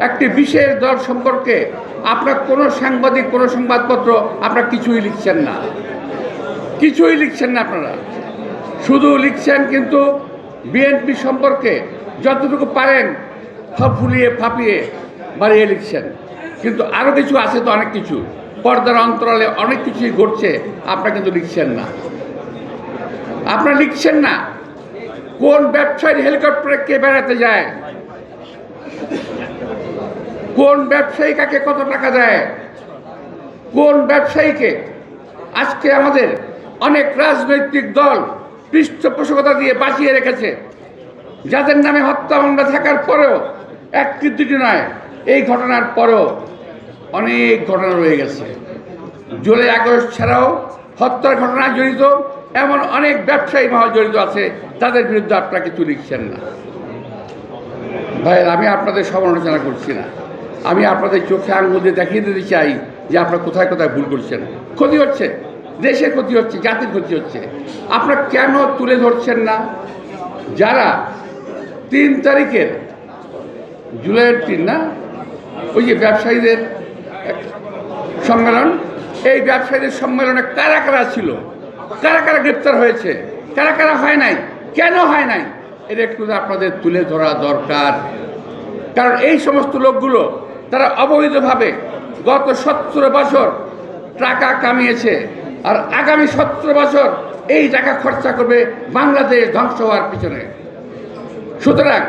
একটি বিশেষ দল সম্পর্কে আপনার কোনো সাংবাদিক, কোনো সংবাদপত্র আপনারা কিছুই লিখছেন না, কিছুই লিখছেন না। আপনারা শুধু লিখছেন কিন্তু বিএনপি সম্পর্কে যতটুকু পারেন ফুলিয়ে ফাঁপিয়ে বাড়িয়ে লিখছেন, কিন্তু আরও কিছু আছে তো, অনেক কিছু পর্দার অন্তরালে অনেক কিছুই ঘটছে, আপনারা কিন্তু লিখছেন না। আপনারা লিখছেন না কোন ব্যবসায়ী হেলিকপ্টারে কে বেড়াতে যায়, কোন ব্যবসায়ী কাকে কত টাকা দেয়, কোন ব্যবসায়ীকে আজকে আমাদের অনেক রাজনৈতিক দল পৃষ্ঠপোষকতা দিয়ে বাঁচিয়ে রেখেছে, যাদের নামে হত্যা মামলা থাকার পরেও একটি দুটি নয়, এই ঘটনার পরেও অনেক ঘটনা রয়ে গেছে। জুলাই আগস্ট ছাড়াও হত্যার ঘটনায় জড়িত এমন অনেক ব্যবসায়ী মহল জড়িত আছে, তাদের বিরুদ্ধে আপনারা কিছু লিখছেন না। ভাই, আমি আপনাদের সমালোচনা করছি না, আমি আপনাদের চোখে আঙুল দিয়ে দেখিয়ে দিতে চাই যে আপনারা কোথায় কোথায় ভুল করছেন। ক্ষতি হচ্ছে, দেশের ক্ষতি হচ্ছে, জাতির ক্ষতি হচ্ছে। আপনারা কেন তুলে ধরছেন না যারা 3 তারিখের জুলাইয়ের 3 না, ওই যে ব্যবসায়ীদের সম্মেলন, এই ব্যবসায়ীদের সম্মেলনে কারা কারা ছিল, কারা কারা গ্রেপ্তার হয়েছে, কারা কারা হয় নাই, কেন হয় নাই, এটা একটু আপনাদের তুলে ধরা দরকার। কারণ এই সমস্ত লোকগুলো তারা অবৈধভাবে গত 17 বছর টাকা কামিয়েছে, আর আগামী 17 বছর এই টাকা খরচা করবে বাংলাদেশ ধ্বংস হওয়ার পিছনে। সুতরাং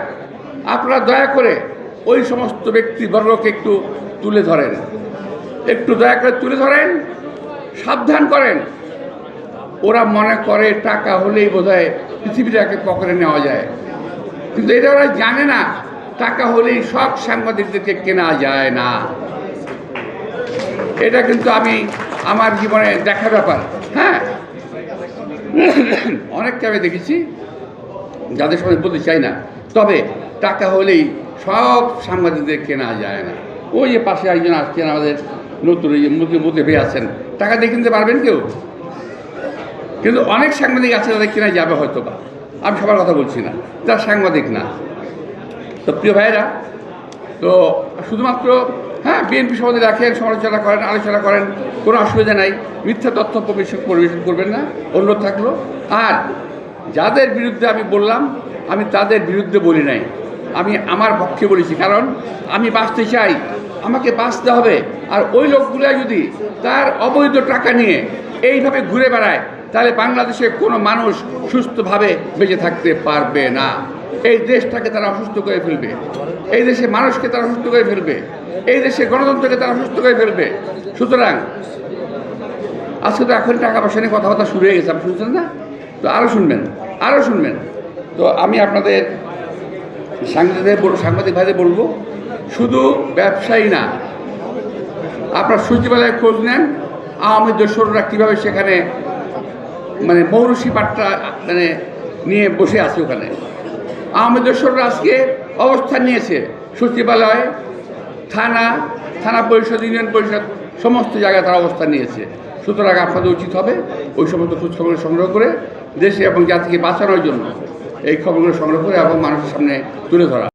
আপনারা দয়া করে ওই সমস্ত ব্যক্তিবর্গকে একটু তুলে ধরেন, একটু দয়া করে তুলে ধরেন, সাবধান করেন। ওরা মনে করে টাকা হলেই বোধহয় পৃথিবীটাকে পকেটে নেওয়া যায়, কিন্তু এটা ওরা জানে না টাকা হলেই সব সাংবাদিকদেরকে কেনা যায় না। এটা কিন্তু আমি আমার জীবনে দেখা ব্যাপার। হ্যাঁ, অনেককে আমি দেখেছি, যাদের সঙ্গে বলতে চাই না, তবে টাকা হলেই সব সাংবাদিকদের কেনা যায় না। ওই যে পাশে একজন আসছেন আমাদের নতুন, মুখে ভেয়ে আছেন, টাকা দিয়ে কিনতে পারবেন কেউ, কিন্তু অনেক সাংবাদিক আছে তাদের কেনা যাবে হয়তো বা, আমি সবার কথা বলছি না, তারা সাংবাদিক না। তো প্রিয় ভাইয়েরা, তো শুধুমাত্র হ্যাঁ বিএনপি সমাজে রাখেন, সমালোচনা করেন, আলোচনা করেন, কোনো অসুবিধা নাই, মিথ্যা তথ্য পরিবেশন করবেন না, অনুরোধ থাকলো। আর যাদের বিরুদ্ধে আমি বললাম, আমি তাদের বিরুদ্ধে বলি নাই, আমি আমার পক্ষে বলেছি, কারণ আমি বাঁচতে চাই, আমাকে বাঁচতে হবে। আর ওই লোকগুলো যদি তার অবৈধ টাকা নিয়ে এইভাবে ঘুরে বেড়ায়, তাহলে বাংলাদেশে কোনো মানুষ সুস্থভাবে বেঁচে থাকতে পারবে না। এই দেশটাকে তারা অসুস্থ করে ফেলবে, এই দেশে মানুষকে তারা অসুস্থ করে ফেলবে, এই দেশে গণতন্ত্রকে তারা অসুস্থ করে ফেলবে। সুতরাং আজকে তো এখন টাকা পয়সা নিয়ে কথাবার্তা শুরু হয়ে গেছে, আপনি শুনছেন না? তো আরও শুনবেন, আরও শুনবেন। তো আমি আপনাদের সাংবাদিক ভাইদের বলবো, শুধু ব্যবসায়ী না, আপনার সচিবালয়ে খোঁজ নেন আওয়ামী দোসররা কীভাবে সেখানে মানে মৌরসি পাট্টা মানে নিয়ে বসে আছে। ওখানে আওয়ামী দোসররা আজকে অবস্থান নিয়েছে সচিবালয়, থানা পরিষদ, ইউনিয়ন পরিষদ, সমস্ত জায়গায় তারা অবস্থান নিয়েছে। সুতরাং আপনাদের উচিত হবে ওই সমস্ত খোঁজখবর সংগ্রহ করে দেশে এবং জাতিকে বাঁচানোর জন্য এই খবরগুলো সংগ্রহ করে এবং মানুষের সামনে তুলে ধরা।